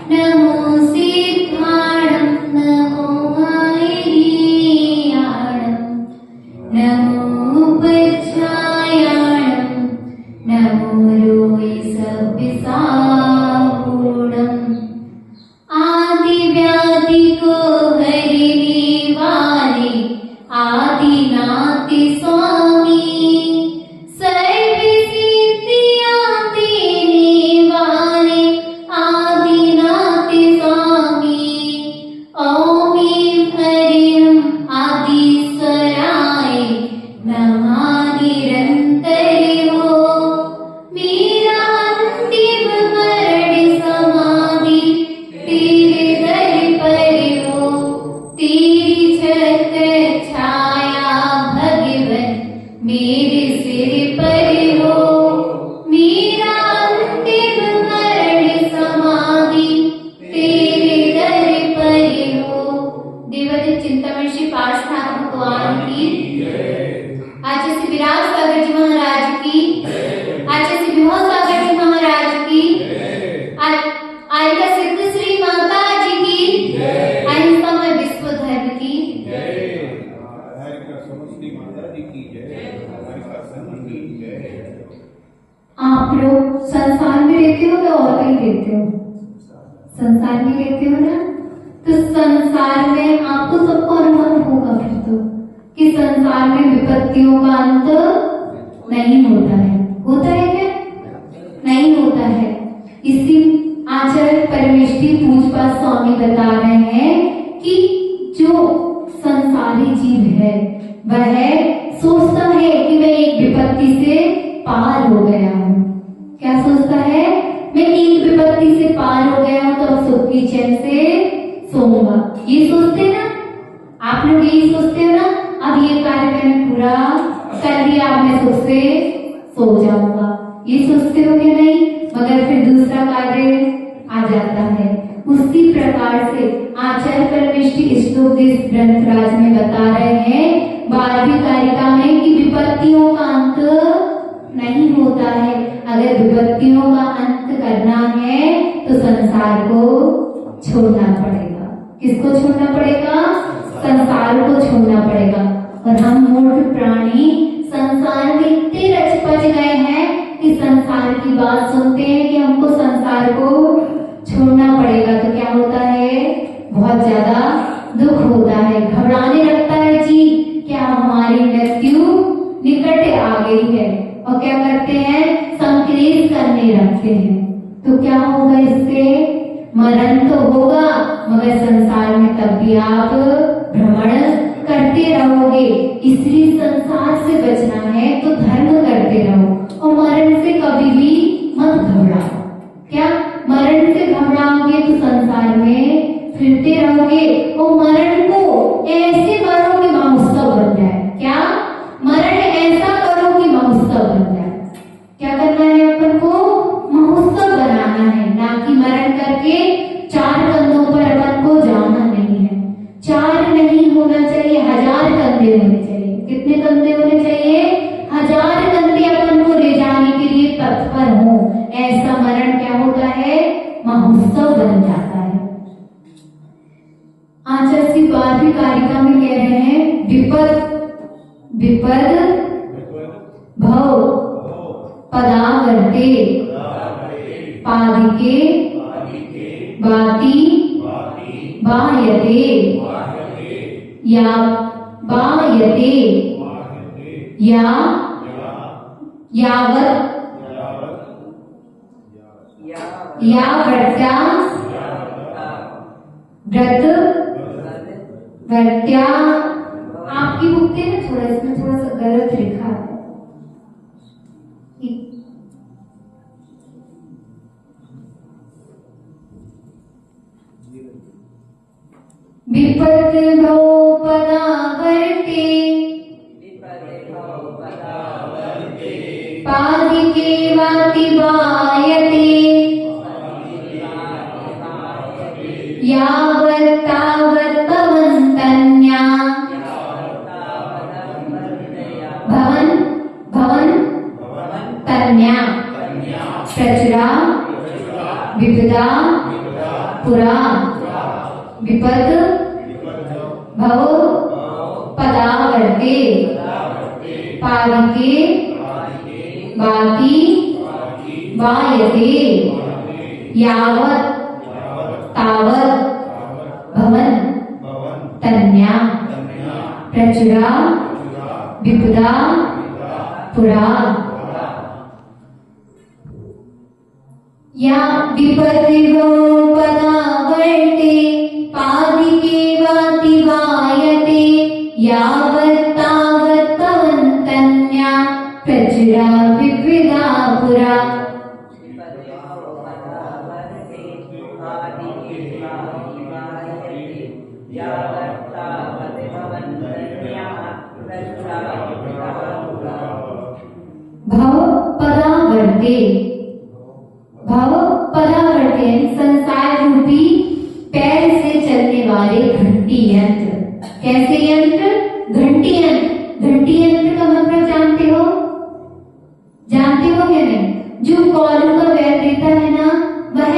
नमो सिद्धाणं नमो ऐर्याणं नमो उपध्यायाणं नमो रोयसव्यसाहूणम् आदि व्याधि को हरने वाले आदिनाथ स्वामी सर्व सिद्धियां देने वाले आदिनाथ स्वामी ओम हरिं आदिस्वराय नमः निरंतर हो मेरा अंतिम मरण समाधि तेरे दर पर हो तेरी छत्र छाया भगवन मेरे सिर पर हो मेरा अंतिम मरण समाधि तेरे दर पर हो। देवदत्त चिंतामणि श्री पार्श्वनाथ भगवान की, आचार्य श्री विराज सागर जी महाराज की, आचार्य श्री विभव सागर जी महाराज की, आर्या सिद्ध श्री माता जी की, अहिंसामय विश्व धर्म की। आप लोग संसार में रहते हो या और कहीं रहते हो? संसार में रहते हो ना, तो संसार में आपको सबको अनुभव होगा फिर तो कि संसार में विपत्तियों का अंत नहीं होता है। होता है क्या? नहीं होता है। इसी आचार्य परमेष्ठी पूजपा स्वामी बता रहे हैं कि जो संसारी जीव है वह सोचता है कि मैं एक विपत्ति से पार हो गया हूँ। क्या सोचता है? मैं एक विपत्ति से पार हो गया हूँ तो अब सुख की चैन से सोऊंगा। ये सोचते हैं ना आप लोग? यही सोचते हो ना, अब ये कार्य मैंने पूरा कर लिया, अब मैं सुख से सो जाऊंगा। ये सोचते हो कि नहीं? मगर फिर दूसरा कार्य आ जाता है। उसी प्रकार से आचार्य परमेष्ठी श्लोक ग्रंथराज में बता रहे हैं 12वीं कारिका में कि विपत्तियों का अंत नहीं होता है। अगर विपत्तियों का अंत करना है तो संसार को छोड़ना पड़ेगा। किसको छोड़ना पड़ेगा? संसार को छोड़ना पड़ेगा। और हम मूर्ख प्राणी संसार में इतने रच पच गए हैं कि संसार की बात सुनते हैं कि हमको संसार को छोड़ना पड़ेगा तो क्या होता है? बहुत ज्यादा दुख होता है, घबराने लगता है जी, क्या हमारी मृत्यु निकट आ गई है। और क्या करते हैं? संक्लेश करने लगते हैं। तो क्या होगा इससे? मरण तो होगा मगर संसार में तब भी आप भ्रमण करते रहोगे। इसलिए संसार से बचना है तो धर्म करते रहो और मरण से कभी भी मत घबराओ। क्या? मरण से घबराओगे तो संसार में फिरते रहोगे और मरण को ऐसे करो कि महोत्सव बन जाए। क्या? मरण ऐसा करो कि महोत्सव बन जाए। क्या करना है? अपन को महोत्सव बनाना है, ना कि मरण करके 4 कंधों पर अपन को जाना नहीं है। 4 नहीं होना चाहिए, 1000 कंधे होने चाहिए। कितने कंधे होने चाहिए? 1000 कंधे अपन को ले जाने के लिए तत्पर हो। ऐसा मरण क्या होता है? महोत्सव बन जाता है। आचार्य श्री 12वीं कारिका में कह रहे हैं विपद भव पदावर्ते पादिके बाति बायते या बायते या यावत यावत्या व्रत वर्त्या। आपकी बुक में थोड़ा इसमें थोड़ा सा गलत लिखा है। विपद भव पदावर्ते पादिके वाति वायते यावत् तावत् भवन्तन्या तन्या प्रचुरा विपदा पुरा विपद भव पदावर्ते पादिके बाकी वायते यावत् तावत् भवन तन्या प्रचुरा विपदा पुरा या विपदिवो पदावर्ते पादिके वाति वायते यावत् तावत् भवन्तन्या प्रचुरा विपदा पुरा भव पदावर्ते भव पदावर्ते संसार रूपी पैर से चलने वाले घंटी यंत्र। कैसे यंत्र? घंटी यंत्र। घंटी यंत्र का मतलब जानते हो? जानते हो क्या नहीं? जो कॉलम का वैर देता है ना, वह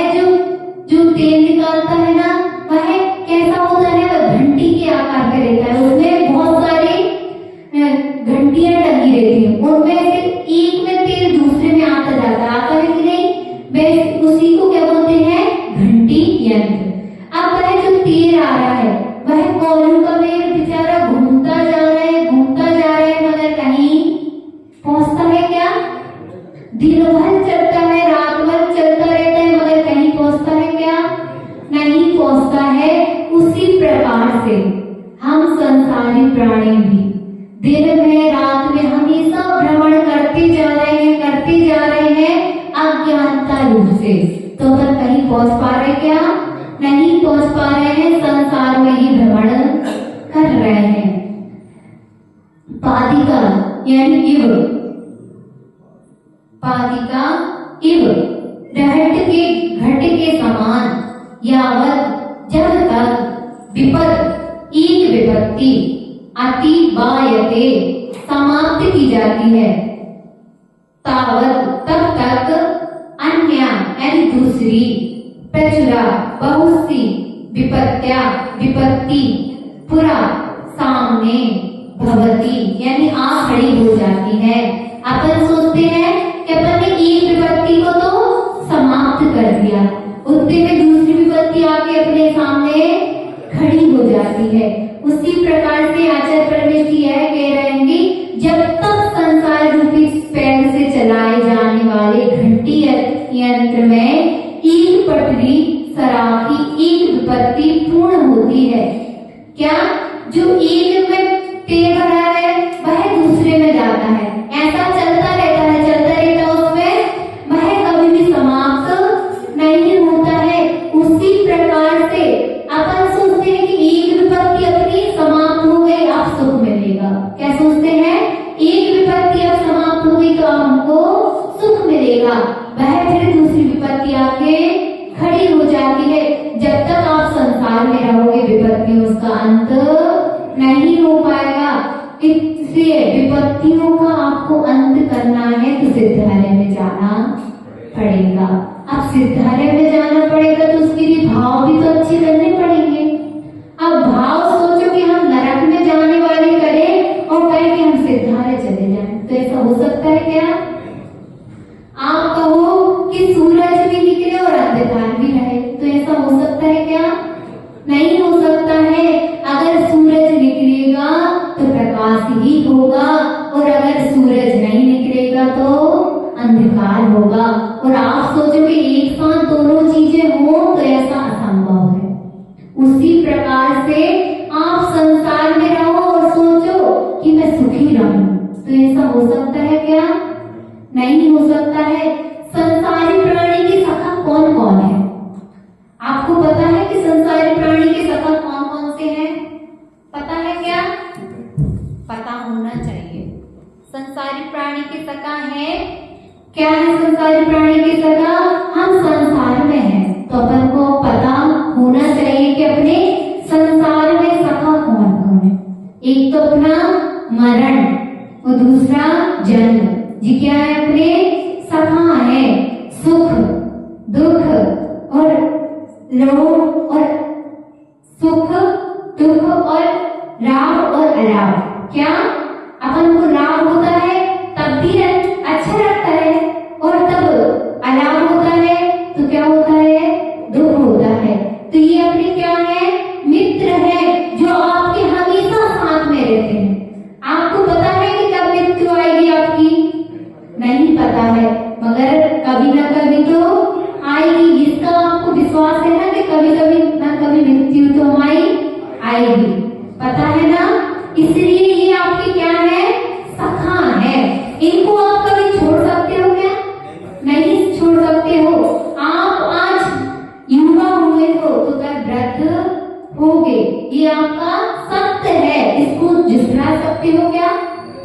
जो तेल निकालता है ना, वह कैसा होता है? वह घंटी के आकार का रहता है। उसमें बहुत सारी घंटियां टंगी रहती हैं, उनमें से एक में तेल दूसरे में आता जाता है कि नहीं? वैसे उसी को क्या बोलते हैं? घंटी यंत्र। अब वह जो तेल आ रहा है वह कॉलम का वेग बेचारा घूमता जा रहा है, मगर कहीं पहुंचता है क्या? दिन भर चलता है, रात भर चलता रहता है, मगर कहीं पहुंचता है क्या? नहीं पहुंचता है। उसी प्रकार से हम संसारी प्राणी भी दिन में रात में हमेशा भ्रमण करते जा रहे हैं अज्ञानता रूप से। तो पर कहीं पहुंच पा रहे क्या? नहीं पहुंच पा रहे हैं, संसार में ही भ्रमण कर रहे हैं। पादिका यानी इव, पादिका इव घट के समान यावत जब तक विपद एक विपत्ति अति वायते समाप्त की जाती है, तावत तब तक अन्य यानी दूसरी प्रचुरा बहुत सी विपत्ति पुरा सामने भवती यानी आ खड़ी हो जाती है। अपन सोचते हैं कि अपन ने एक विपत्ति को तो समाप्त कर दिया, उतने में दूसरी विपत्ति आके अपने सामने खड़ी हो जाती है। उसी प्रकार से आचार्य परमेष्ठी यह कह रहे हैं कि जब तक संसार रूपी पैर से चलाए जाने वाले घंटी यंत्र में एक पटरी सराखी एक विपत्ति पूर्ण होती है। क्या? जो एक में तेल भरा है वह दूसरे में जाता है, ऐसा चलता रहता उसमें, वह कभी भी समाप्त नहीं होता है। उसी प्रकार से अपन सोचते हैं कि एक विपत्ति अपनी समाप्त हो गई, अब सुख मिलेगा। क्या सोचते हैं? एक विपत्ति अब समाप्त हो गई तो अब हमको सुख मिलेगा। वह फिर दूसरी विपत्ति आके खड़ी हो जाती है। जब तक आप संसार में रहोगे विपत्तियों का अंत नहीं हो पाएगा। इसलिए विपत्तियों का आपको अंत करना है तो सिद्धालय में जाना पड़ेगा। अब सिद्धालय में जाना पड़ेगा तो उसके लिए भाव भी तो अच्छे करने पड़ेंगे। अब भाव सोचो कि हम नरक में जाने वाले करें और कहें कि हम सिद्धालय चले जाएं, तो ऐसा हो सकता है क्या? आप कहो कि सूरज भी निकले और अंधकार भी रहे, तो ऐसा हो सकता है क्या? नहीं हो सकता है। अगर सूरज निकलेगा तो प्रकाश ही होगा, और अगर सूरज नहीं निकलेगा तो अंधकार होगा। और आप सोचो कि एक साथ दोनों चीजें हो तो ऐसा असंभव है। उसी प्रकार से आप संसार में रहो और सोचो कि मैं सुखी रहूं, तो ऐसा हो सकता है क्या? नहीं हो सकता है। संसारी प्राणी के सखा कौन कौन है? आपको पता है कि संसारी प्राणी के सखा कौन लोभ और सुख, दुख और लाभ और अलाभ। क्या अपन को लाभ होता है तब भी अच्छा लगता है, और तब अलाभ होता है तो क्या होता है, दुख होता है। तो ये अपने क्या है, मित्र है जो आपके हमेशा साथ में रहते हैं। आपको पता है कि कब मृत्यु आएगी आपकी, नहीं पता है, मगर कभी ना कभी तो आएगी। इसका आपको विश्वास है ना कि कभी कभी ना कभी मृत्यु तो हमारी आएगी, पता है ना। इसलिए ये आपके क्या है, सखा है। इनको आप कभी छोड़ सकते हो क्या, नहीं छोड़ सकते हो। आप आज युवा हुए हो तो कल वृद्ध होगे, ये आपका सत्य है। इसको झुठला सकते हो क्या,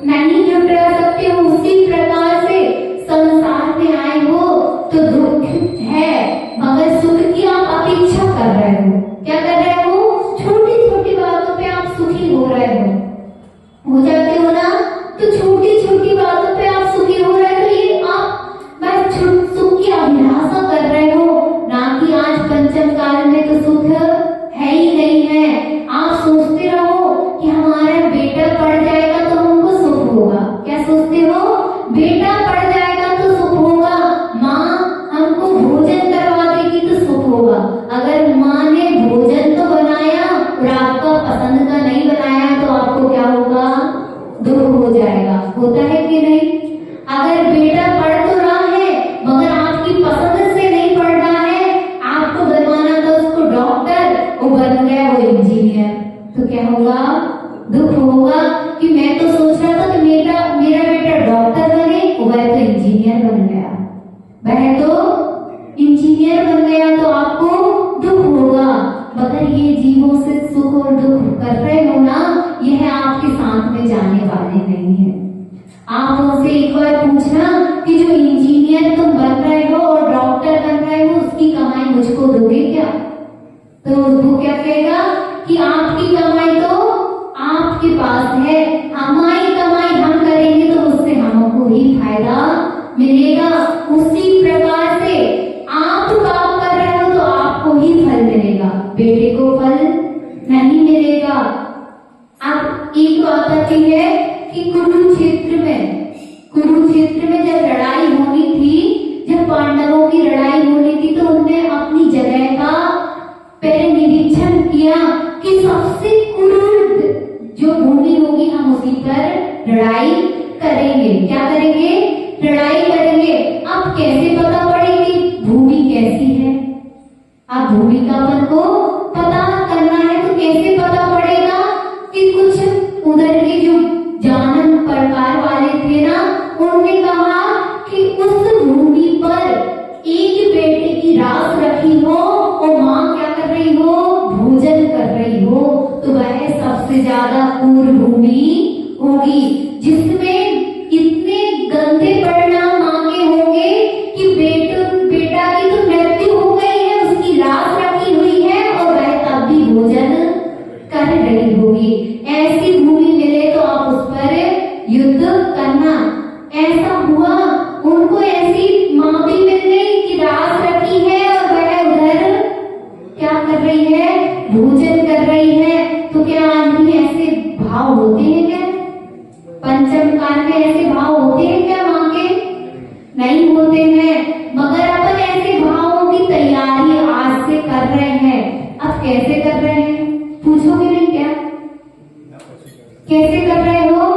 नहीं झुठला सकते हो। उसी प्रकार से संसार में आए हो तो दुख है, मगर सुख की आप अपेक्षा कर रहे हो। क्या कर रहे हो, छोटी छोटी बातों पे आप सुखी हो रहे हो जाते हो ना। तो छोटी छोटी बातों पे आप सुखी हो रहे हो, तो ये आप बस सुख की अभिलाषा कर रहे हो, ना कि आज पंचम काल में तो सुख है ही नहीं है। आप सोचते रहो कि हमारा बेटा पढ़ जाएगा तो हमको सुख होगा। क्या सोचते हो, बेटा पढ़ जाएगा तो सुख होगा, माँ हमको भोजन करवा देगी तो सुख होगा। अगर माँ ने भोजन तो बनाया और आपका पसंद का नहीं बनाया तो आपको क्या होगा, दुख हो जाएगा। होता है कि नहीं। अगर बेटा पढ़ तो रहा है मगर आपकी पसंद से नहीं पढ़ रहा है, आपको बनवाना था उसको डॉक्टर, वो बन गया वो इंजीनियर, तो क्या होगा, दुख होगा कि मैं तो सोच रहा था कि मेरा बेटा डॉक्टर बने, वह तो इंजीनियर बन गया, वह तो इंजीनियर बन गया, तो आपको दुख होगा। मगर ये जीवों से सुख और दुख कर रहे हो ना, यह आपके साथ में जाने वाले नहीं है। आप उनसे एक बार पूछना कि जो इंजीनियर तुम बन रहे हो और डॉक्टर बन रहे हो, उसकी कमाई मुझको दोगे क्या, तो वो क्या कहेगा कि आपकी कमाई तो आपके पास है, हमारी कमाई हम करेंगे तो उससे हमको ही फायदा मिलेगा। उसी प्रकार से आप काम कर रहे हो तो आपको ही फल मिलेगा, बेटे को फल नहीं मिलेगा। अब एक बात आती है कि कुरुक्षेत्र में जब लड़ाई होनी थी, जब पांडवों की लड़ाई होनी थी, तो उन्होंने अपनी जगह का पहले निरीक्षण किया कि सबसे क्रूर जो भूमि होगी हम उसी पर लड़ाई करेंगे। क्या करेंगे, लड़ाई करेंगे। अब कैसे पता पड़ेगी भूमि कैसी है, अब भूमि का अपन को पता करना है, तो कैसे पता पड़ेगा कि कुछ उधर के जो जानन प्रकार वाले थे ना, उन्होंने कहा कि उस भूमि पर एक बेटे की रास रखी हो और माँ क्या कर रही हो, भोजन कर रही हो, तो वह सबसे ज्यादा क्रूर भूमि होगी, जिसमें इतने गंदे परिणाम मांगे होंगे कि बेटा की तो मृत्यु हो गई है, उसकी लाश रखी हुई है और वह तब भी भोजन कर रही होगी। ऐसी भूमि मिले तो आप उस पर युद्ध करना। ऐसा हुआ, उनको ऐसी माँ भी मिल गई कि लाश रखी है और वह उधर क्या कर रही है, भोजन कर रही है। तो क्या आज भी ऐसे भाव होते हैं क्या, पंचम काल में ऐसे भाव होते हैं क्या माँ के, नहीं होते हैं। मगर अपन ऐसे भावों की तैयारी आज से कर रहे हैं। अब कैसे कर रहे हैं, पूछोगे नहीं क्या, कैसे कर रहे हो।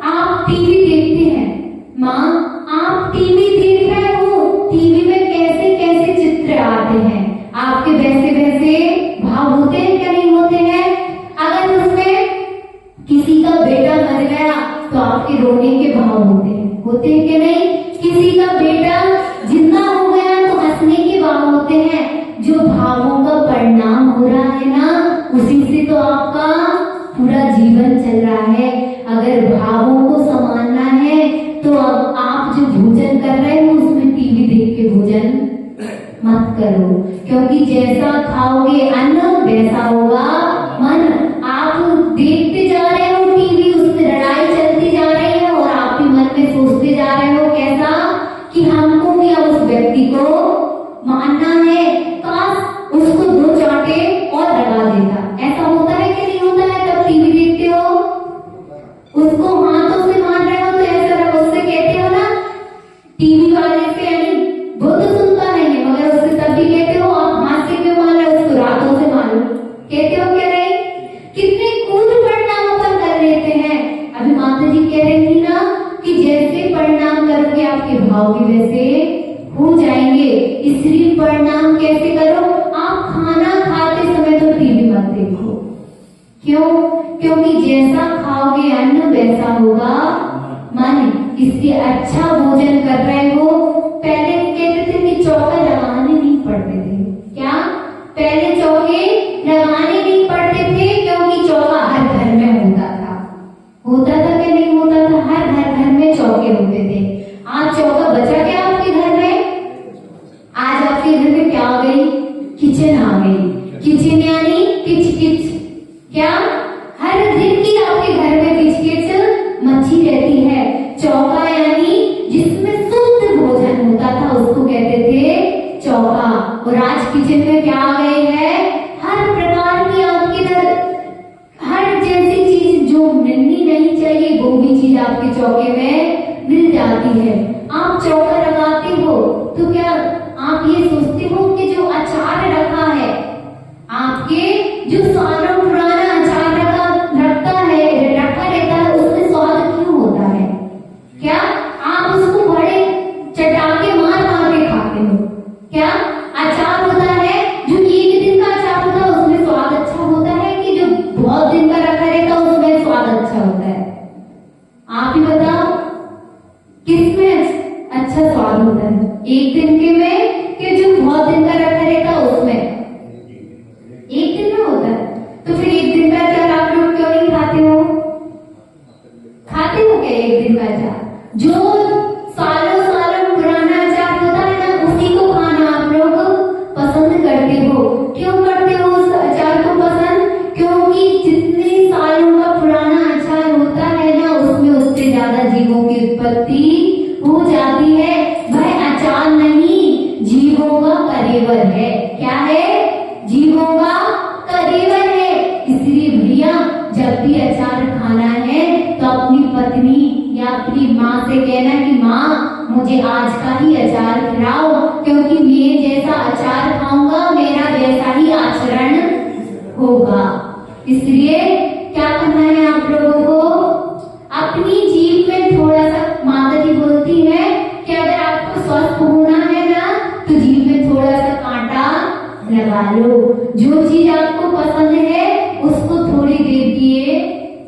आप टीवी देखते हैं, माँ आप टीवी देख रहे हो, टीवी में कैसे कैसे चित्र आते हैं, आपके वैसे वैसे भाव होते हैं क्या, नहीं होते हैं। अगर उसमें किसी का बेटा मर गया तो आपके रोने के भाव होते हैं कि नहीं। किसी का बेटा जिंदा हो गया तो हंसने के भाव होते हैं। जो भावों का परिणाम हो रहा है ना, उसी से तो आपका पूरा जीवन चल रहा है। अगर भावों को संभालना है तो अब आप जो भोजन कर रहे हो उसमें टीवी देख के भोजन मत करो, क्योंकि जैसा खाओगे अन्न वैसा होगा मन। आप देखते जा रहे हो टीवी, उसमें लड़ाई चलती जा रही है और आप भी मन में सोचते जा रहे हो कैसा कि हमको भी अब उस व्यक्ति को मानना है, काश उसको भाव भी वैसे हो जाएंगे। इसलिए प्रणाम कैसे करो? आप खाना खाते समय तो टीवी मत देखो। क्यों? क्योंकि जैसा खाओगे अन्न वैसा होगा मन। इसलिए अच्छा भोजन कर रहे हो। पहले कहते थे कि चौका लगाने नहीं पड़ते थे। क्या? पहले चौके लगाने नहीं पड़ते थे, क्योंकि चौका हर घर में होता था। होता था कि नहीं होता था? हर घर में चौके होते थे। आज चौका बचा क्या आपके घर में? आज आपके घर में क्या आ गई? किचन आ गई। किचन यानी किच किच। क्या? हर दिन की आपके घर में किच किच मची रहती है। चौका यानी जिसमें शुद्ध भोजन होता था उसको कहते थे चौका। और आज किचन में क्या आ गए है? हर प्रकार की आपके घर हर जैसी चीज जो मिलनी नहीं चाहिए वो भी चीज आपके चौके में मिल जाती है। आप चौका लगाते हो तो क्या आप ये सोचते हो कि जो अचार रखा है, आपके जो सालों पुराना अचार रखा रहता है, उसमें स्वाद क्यों होता है? क्या आप उसको बड़े चटाके मार के खाते हो? क्या अचार होता है जो एक दिन का अचार होता है उसमें स्वाद अच्छा होता है, कि जो बहुत दिन का रखा रहता है उसमें स्वाद अच्छा होता है? आप ही बताओ किसमें अच्छा स्वाद होता है? एक दिन के में कि जो बहुत दिन का रखा रहता है उसमें? एक दिन में होता है। तो फिर एक दिन का अचार आप लोग क्यों नहीं खाते हो? खाते हो क्या एक दिन का अचार? जो सालों सालों पुराना अचार होता है ना, उसी को खाना आप लोग पसंद करते हो। क्यों करते हो उस अचार को पसंद? क्योंकि जितने सालों का पुराना अचार होता है ना, उसमें उससे ज्यादा जीवों की उत्पत्ति हो जाती है। वह अचार नहीं, जीवों का कलेवर है। क्या है? जीवों का कलेवर है। इसलिए भैया जब भी अचार खाना है तो अपनी पत्नी या अपनी माँ से कहना कि माँ मुझे आज का ही अचार खिलाओ, क्योंकि मैं जैसा अचार खाऊंगा मेरा वैसा ही आचरण होगा। इसलिए क्या करना है आप लोगों को? अपनी जीभ में थोड़ा सा, माता जी बोलती है कि अगर आपको स्वस्थ होना है ना तो जीभ में थोड़ा सा कांटा लगा लो। जो चीज आपको पसंद है उसको थोड़ी देर के लिए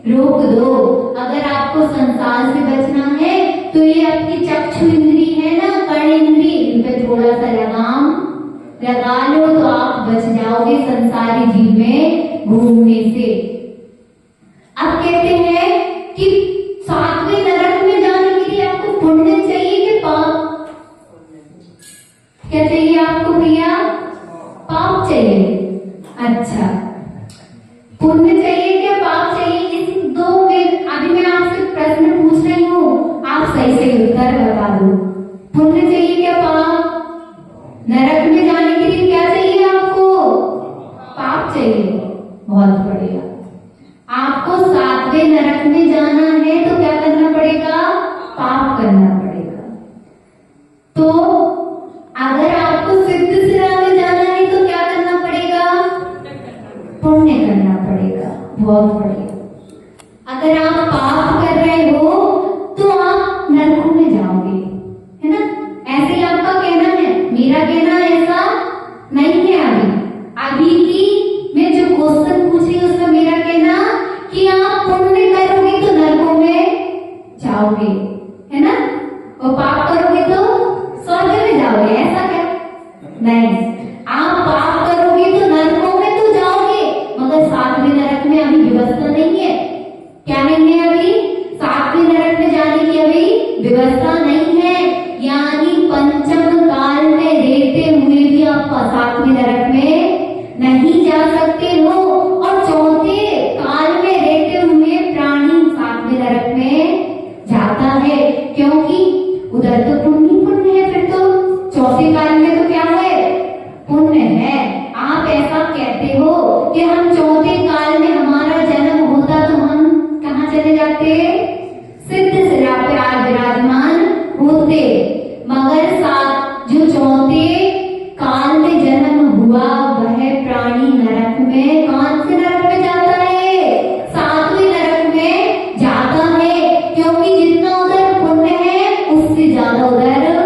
रोक दो। अगर आपको संसार से बचना है तो ये आपकी चक्षु इंद्री है ना, कर्ण इंद्री, इन पे थोड़ा सा लगाम लगा लो तो आप बच जाओगे संसारी जीव में घूमने से। अब कहते हैं कि सातवें नरक में जाने के लिए आपको पुण्य चाहिए कि पाप? क्या चाहिए आपको भैया? पाप चाहिए। अच्छा, पुण्य चाहिए क्या पाप चाहिए? इस दो में अभी मैं आपसे प्रश्न पूछ रही हूँ, आप सही सही उत्तर बता दो। पुण्य चाहिए क्या पाप? नरक में जाने के लिए क्या चाहिए आपको? पाप चाहिए। बहुत बढ़िया। आपको सातवें नरक में जाना है तो क्या करना पड़ेगा? पाप करना पड़ेगा। तो अगर आपको सिद्ध सिरा में जाना है तो क्या करना पड़ेगा? पुण्य करना पड़ेगा। बहुत बढ़िया। अगर आप पाप कर रहे हो तो आप नरकों में जाओगे, है ना? ऐसे ही आपका कहना है, मेरा कहना ऐसा नहीं है। अभी की मैं जो क्वेश्चन पूछ रही हूँ उसमें मेरा कहना कि आप पुण्य करोगे तो नरकों में जाओगे, है ना? और पाप करोगे तो स्वर्ग में जाओगे। ऐसा क्या? नहीं, आप पाप करोगे तो नरकों में तो जाओगे, मगर सातवें नरक में अभी व्यवस्था नहीं है। क्या नहीं है? अभी सातवें नरक में जाने की अभी व्यवस्था नहीं है। यानी पंचम काल में रहते हुए भी आप सातवें नरक में नहीं जा सकते हो, और चौथे काल में रहते हुए प्राणी सातवें नरक में जाता है, क्योंकि उधर तो पुण्य है। फिर तो चौथे काल में तो क्या है? पुण्य है। आप ऐसा कहते हो कि हम चौथे काल में हमारा जन्म होता तो हम कहाँ चले जाते? सिद्ध सिरा पे आज विराजमान होते। मगर सात जो चौथे काल में जन्म हुआ वह प्राणी नरक में, कौन से नरक में जाता है? सातवें नरक में जाता है, क्योंकि जितना उधर पुण्य है उससे ज्यादा उधर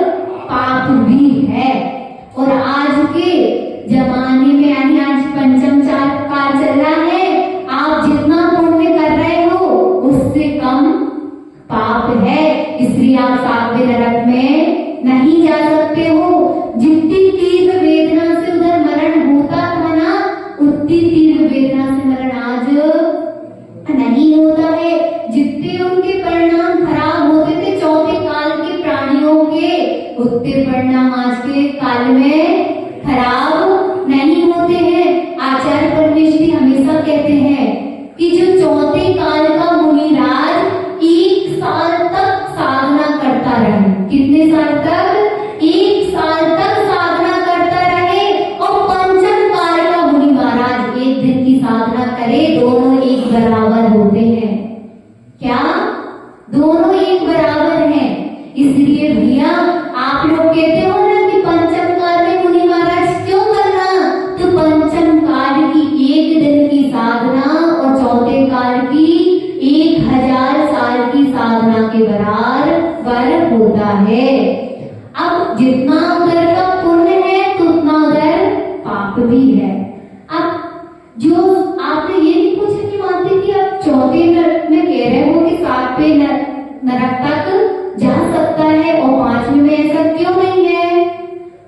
जो आपने ये नहीं पूछा कि मानते कि आप चौथे नरक में कह रहे हो कि 7वें नरक तक जा सकता है और 5वें में ऐसा क्यों नहीं है?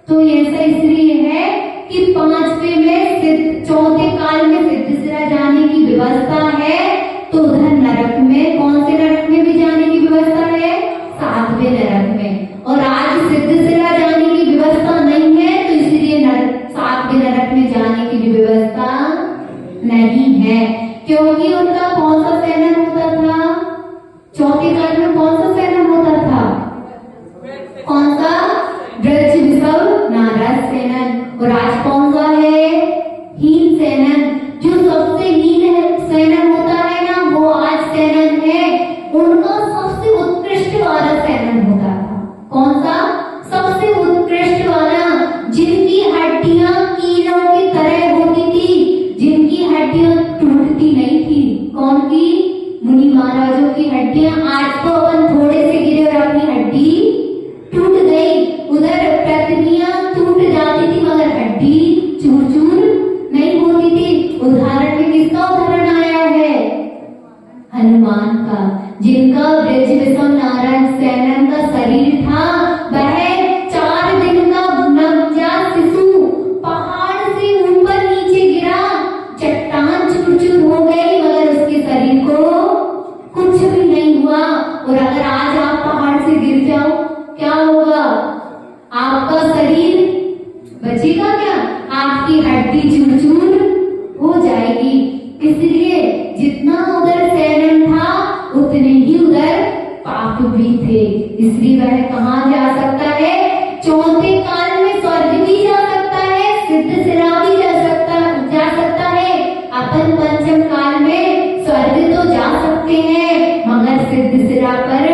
तो ऐसा इसलिए है कि 5वें में चौथे काल में सिद्धसिरा जाने की व्यवस्था है, तो उधर नरक में कौन से नरक में भी जाने की व्यवस्था है? 7वें नरक में। और आज सिद्धसिरा जाने की व्यवस्था नहीं है, तो इसलिए 7वें नरक में जाने की भी व्यवस्था नहीं है, क्योंकि उनका कौन सा सेवन होता था? चौथे काल में कौन सा सेवन होता था? कौन सा? ब्रज विषव नारद सेनन। और आज कौन सा है? हीन सेनन। जो सबसे हीन सेनन होता है ना, वो आज सेनन है। उनका सबसे उत्कृष्ट वाला सेनन होता था। कौन सा? सबसे उत्कृष्ट वाला, जिनकी हड्डियां कीलों की तरह होती थी, जिनकी हड्डियां टूटती नहीं थी। कौन की? मुनि महाराजों की हड्डियां। आज तो अपन थोड़े से गिरे और अपनी हड्डी टूट गई। उधर प्रतिनियां टूट जाती थी मगर हड्डी चूर चूर नहीं होती थी। उदाहरण में किसका उदाहरण आया है? हनुमान का, जिनका ब्रज विषव नारायण सेनन का शरीर था। वह 4 दिन का नवजात शिशु पहाड़ से ऊपर नीचे गिरा, चट्टान चूर चूर हो गई मगर उसके शरीर को कुछ भी नहीं हुआ। और अगर आज आप पहाड़ से गिर जाओ, क्या होगा? आपका शरीर बचेगा क्या? आपकी हड्डी चूर चूर हो जाएगी। इसलिए जितना उधर सेनन था, उतने ही उधर पाप भी थे। इसलिए वह कहाँ जा सकता है? चौथे काल में स्वर्ग भी जा सकता है, सिद्धसिरा भी जा सकता है। अपन पंचम काल में स्वर्ग तो जा सकते हैं मगर सिद्धसिरा पर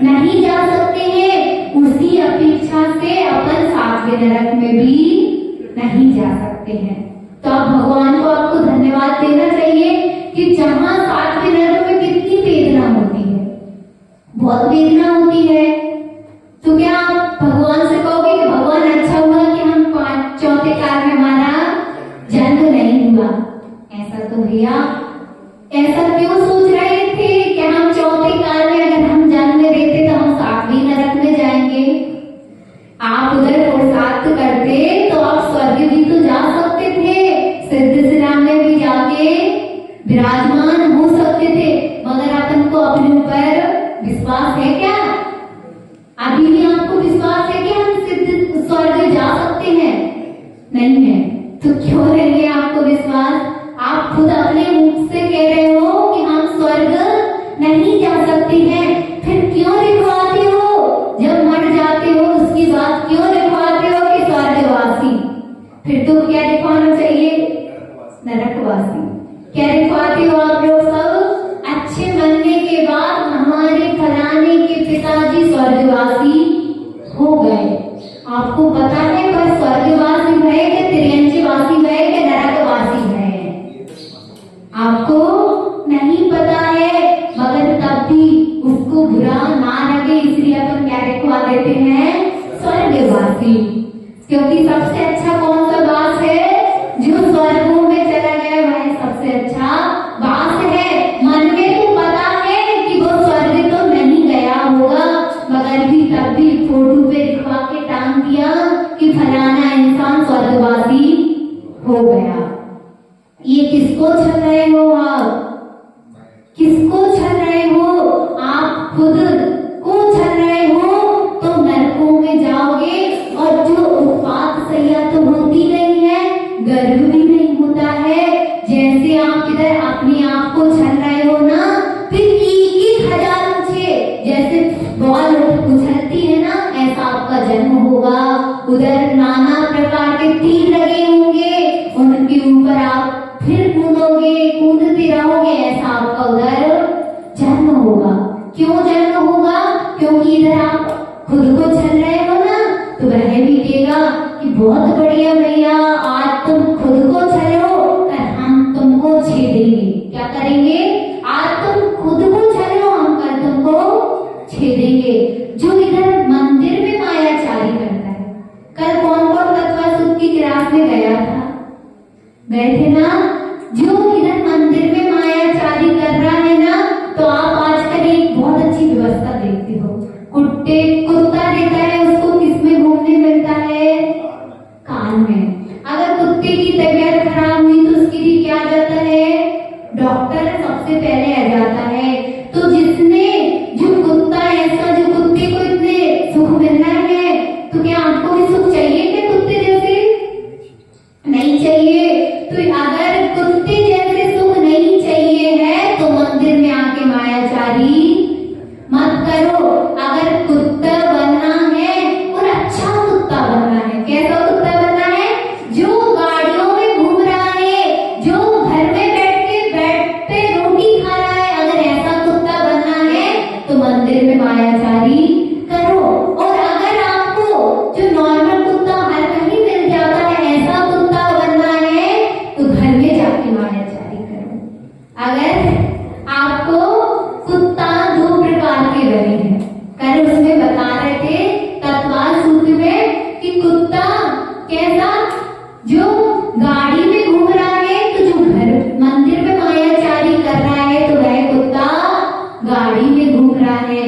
नहीं जा सकते हैं। उसी अपेक्षा से अपन 7वें नरक में भी नहीं जा सकते हैं। तो आप भगवान को आपको धन्यवाद देना चाहिए कि जहां 7वें नरक में कितनी वेदना होती है, बहुत वेदना होती है। तो क्या आप भगवान से कहोगे कि भगवान अच्छा हुआ कि हम चौथे काल में हमारा जन्म नहीं हुआ? ऐसा तो भैया, ऐसा क्यों सोच रहे थे कि हम चौथे काल में अगर हम जन्म लेते तो हम 7वें नरक में जाएंगे? आप उधर पुरुषार्थ करते तो आप स्वर्ग भी तो जा सकते थे, सिद्धसिरा में भी जाके विराजमान हो सकते थे। मगर अपन को अपने ऊपर विश्वास है क्या? अभी भी आपको विश्वास है कि हम सिद्ध स्वर्ग जा सकते हैं? नहीं है। तो क्यों नहीं है आपको विश्वास? आप खुद अपने मुख से कह रहे हो कि हम स्वर्ग नहीं जा सकते हैं, फिर क्यों लिखवाते हो? जब मर जाते हो उसकी बात क्यों लिखवाते हो कि स्वर्गवासी? फिर तो क्या लिखवाना चाहिए? नरकवासी। क्या लिखवाते हो आप लोग सब? अच्छे बनने के बाद हमारे फलाने के पिताजी स्वर्गवासी हो गए। आपको पता है पर स्वर्गवासी है कि तिरंजवासी है कि नरकवासी है? आपको नहीं पता है, मगर तब भी उसको बुरा ना लगे इसलिए अपन क्या लिखवा देते हैं? स्वर्गवासी। क्योंकि सबसे अच्छा कौन सा वास है? जो स्वर्गों में चला गया वह सबसे अच्छा वास है। मन में तो पता है कि वो स्वर्ग तो नहीं गया होगा, मगर भी तब भी फोटो पे लिखवा के टांग दिया कि फलाना इंसान स्वर्गवासी हो गया। ये किसको छल रहे हो आप? किसको छल रहे हो? आप खुद को छल रहे हो तो नरकों में जाओगे। और जो उत्पात सैया तो होती नहीं है, गर्भ भी नहीं होता है। जैसे आप इधर अपने आप को छल रहे हो ना, फिर 1,000 पूछे जैसे बॉल उछलती है ना, ऐसा आपका जन्म होगा। उधर नाना प्रकार के तीर लगे होंगे, उनके ऊपर आप फिर कूदोगे, कूदते रहोगे, ऐसा आपका उधर जन्म होगा। क्यों जन्म होगा? क्योंकि इधर आप खुद को छल रहे हो ना, तो वह भी कहेगा कि बहुत बढ़िया भैया, आज तुम खुद को छलो और हम तुमको छेदेंगे। क्या करेंगे? आज तुम खुद को छलो, हम कल तुमको छेदेंगे। जो इधर मंदिर में मायाचारी करता है, कल कौन कौन तत्वा सुख की क्लास में गया था? गए थे ना? जो इधर मंदिर में मायाचारी कर रहा है ना, तो आप आजकल एक बहुत अच्छी व्यवस्था देखते हो, कुत्ता रहता है, उसको किसमें घूमने मिलता है? कान में। अगर कुत्ते की तबीयत खराब हुई तो उसके लिए क्या आ जाता है? डॉक्टर सबसे पहले आ जाता है। तो जिसने जो कुत्ता ऐसा, जो कुत्ते को इतने सुख मिल रहा है, तो क्या आपको भी सुख चाहिए क्या कुत्ते जैसे? नहीं चाहिए। तो अगर कुत्ते जैसे सुख नहीं चाहिए है तो मंदिर में आके मायाचारी मत करो। अगर कुत्ता बनना है और अच्छा कुत्ता बनना है, कैसा कुत्ता बनना है? जो गाड़ियों में घूम रहा है, जो घर में बैठ के बेड पे रोटी खा रहा है, अगर ऐसा कुत्ता बनना है तो मंदिर में मायाचारी करो। और अगर आपको जो नॉर्मल कुत्ता हर कहीं मिल जाता है, ऐसा कुत्ता बनना है तो घर में जाके मायाचारी करो। अगर आपको कुत्ता दो प्रकार के बने हैं, कल उसमें बता रहे थे तत्वाल सूत्र में कि कुत्ता कैसा, जो गाड़ी में घूम रहा है, तो जो घर मंदिर में मायाचारी कर रहा है तो वह कुत्ता गाड़ी में घूम रहा है।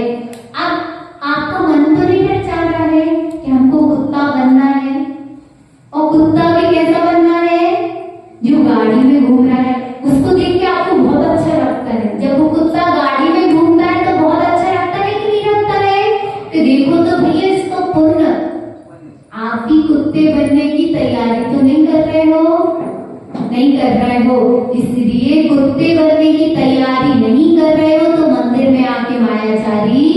अब आपका मन तो नहीं ललचा रहा है कि हमको कुत्ता बनना है, और कुत्ता भी कैसा बनना है? जो गाड़ी में घूम रहा है। उसको देख के आपको बहुत अच्छा लगता है, जब वो कुत्ता गाड़ी में घूमता है तो बहुत अच्छा लगता है कि नहीं लगता है? तो देखो तो भैया इसको पूर्ण आप भी कुत्ते बनने की तैयारी तो नहीं कर रहे हो, नहीं कर रहे हो। इसलिए कुत्ते बनने की तैयारी नहीं कर रहे हो तो मंदिर में आके मायाचारी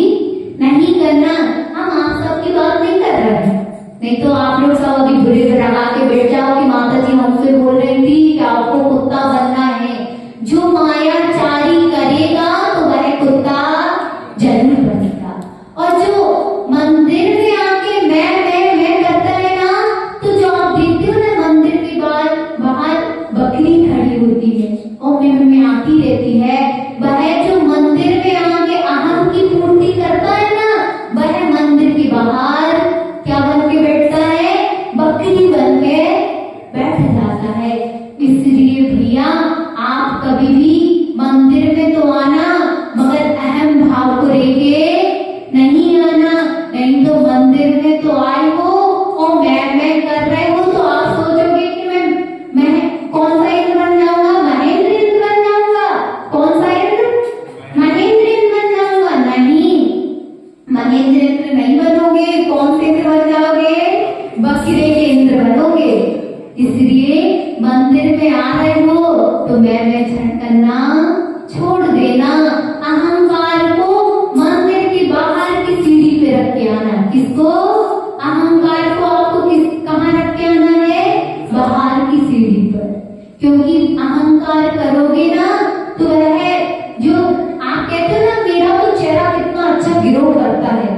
नहीं करना। हम आप सबकी बात नहीं कर रहे हैं, नहीं तो आप लोग सब अभी बुरे लगा के बैठ जाओ कि माता जी हमसे बोल रही थी कि आपको कुत्ता बनना है। जो मायाचारी करेगा तो वह कुत्ता जरूर बनेगा। और जो मंदिर में आके मैं करता है ना, तो जो आप देखते हो ना मंदिर के बाहर बकरी खड़ी होती है और में आती रहती है, वह जो मंदिर में आके अहम की पूर्ति करता है ना, वह मंदिर के बाहर क्या बन के बैठता है? बकरी बन के बैठ जाता है। इसलिए भैया आप कभी भी मंदिर में तो आना, मगर अहम भाव को लेके नहीं आना, नहीं तो मंदिर में तो आए हो और मैं कर रहे हो तो आप सोचोगे कि मैं कौन सा इंद्र बन जाऊंगा? महेंद्र इंद्र बन जाऊंगा। कौन सा इंद्र? महेंद्र इंद्र बन जाऊंगा। नहीं, महेंद्र इंद्र नहीं बनोगे। कौन से इंद्र बन जाओगे? बकरे के इंद्र बनोगे। इसलिए मंदिर में आ रहे हो तो मैं करना छोड़ देना। अहंकार को मंदिर के बाहर की सीढ़ी पे रख के आना। किसको? अहंकार को आपको कहाँ रख के आना है? बाहर की सीढ़ी पर। क्योंकि अहंकार करोगे ना तो वह जो आप कहते हो ना, मेरा तो चेहरा कितना अच्छा ग्लो करता है,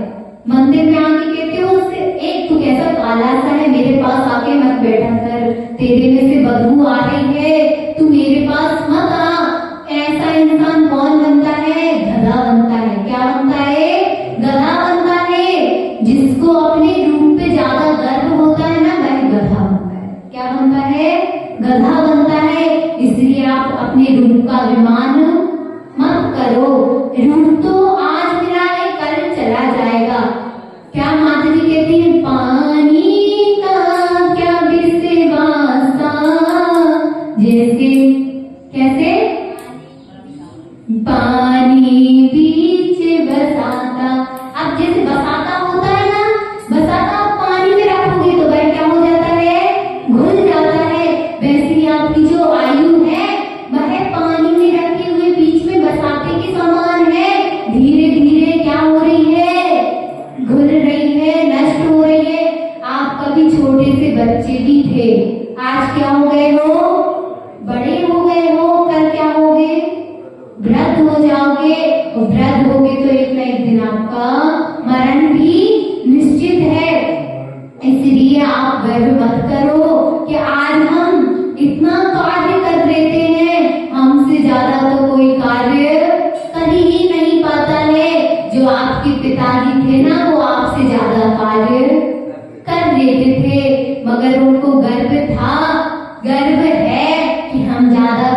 मंदिर में आके कहते हो उससे एक तू कैसा काला सा है, मेरे पास आके मत बैठा कर, तेरे में से बदबू आ रही है, तू मेरे पास मत आ। ऐसा इंसान कौन बनता है? गधा बनता है। क्या बनता है? गधा बनता है। जिसको अपने रूप पे ज्यादा गर्व होता है ना, वह गधा बनता है। क्या बनता है? गधा बनता है। इसलिए आप अपने रूप का अभिमान मत करो। रूप तो आज मिला है, कल चला जाएगा। क्या माता जी कहती है? पानी का क्या बिसेवासा, जैसे कैसे पानी बीच बसाता। अब जैसे बसाता होता है ना, बसाता आप पानी में रखोगे तो वह क्या हो जाता है? घुल जाता है। वैसे ही आपकी जो आयु है वह पानी में रखे हुए बीच में बसाते के समान है। धीरे धीरे क्या हो रही है? घुल रही है, नष्ट हो रही है। आप कभी छोटे से बच्चे भी थे, आज क्या हो गए हो? बड़े हो गए हो। कल क्या होगे? वृद्ध हो जाओगे। और वृद्ध होगे तो एक न एक दिन आपका मरण भी निश्चित है। इसलिए आप गर्व मत करो कि आज हम इतना कार्य कर लेते हैं, हमसे ज्यादा तो कोई कार्य कर ही नहीं पाता है। जो आपके पिताजी थे ना, वो आपसे ज्यादा कार्य कर लेते थे, मगर उनको गर्व था, गर्व है कि हम ज्यादा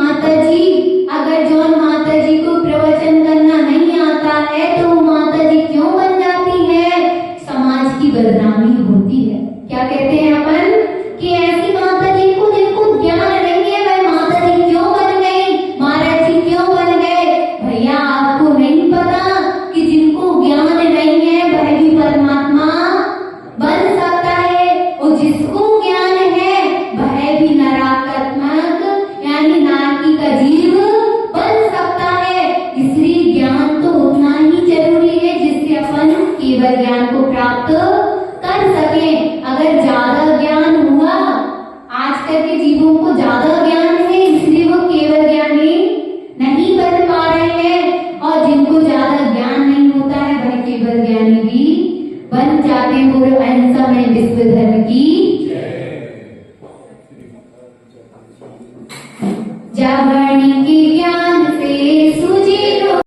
माता जी, अगर जौन माता जी को प्रवचन करना नहीं आता है तो वो माता जी क्यों बन जाती है? समाज की बदनामी होती है। क्या कहते हैं अपन कि ऐसी माता जी को जिनको ज्ञान नहीं है वह माता जी क्यों बन गई, महाराज जी क्यों बन गए? भैया आपको नहीं पता कि जिनको ज्ञान नहीं है वह भी परमात्मा बन सकता है, और जिसको ज्ञान है वह भी नराकात्मक यानी नारकी का जीव बन सकता है। इसलिए ज्ञान तो उतना ही जरूरी है जिससे अपन केवल ज्ञान को प्राप्त कर सके। अगर ज्यादा ज्ञान हुआ, आजकल के जीवों को ज्यादा ज्ञान है इसलिए वो केवल ज्ञानी नहीं बन पा रहे हैं, और जिनको ज्यादा ज्ञान नहीं होता है वह केवल ज्ञानी भी बन जाते हैं। बोलो अहिंसा में विश्व धर्म की जब के ज्ञान से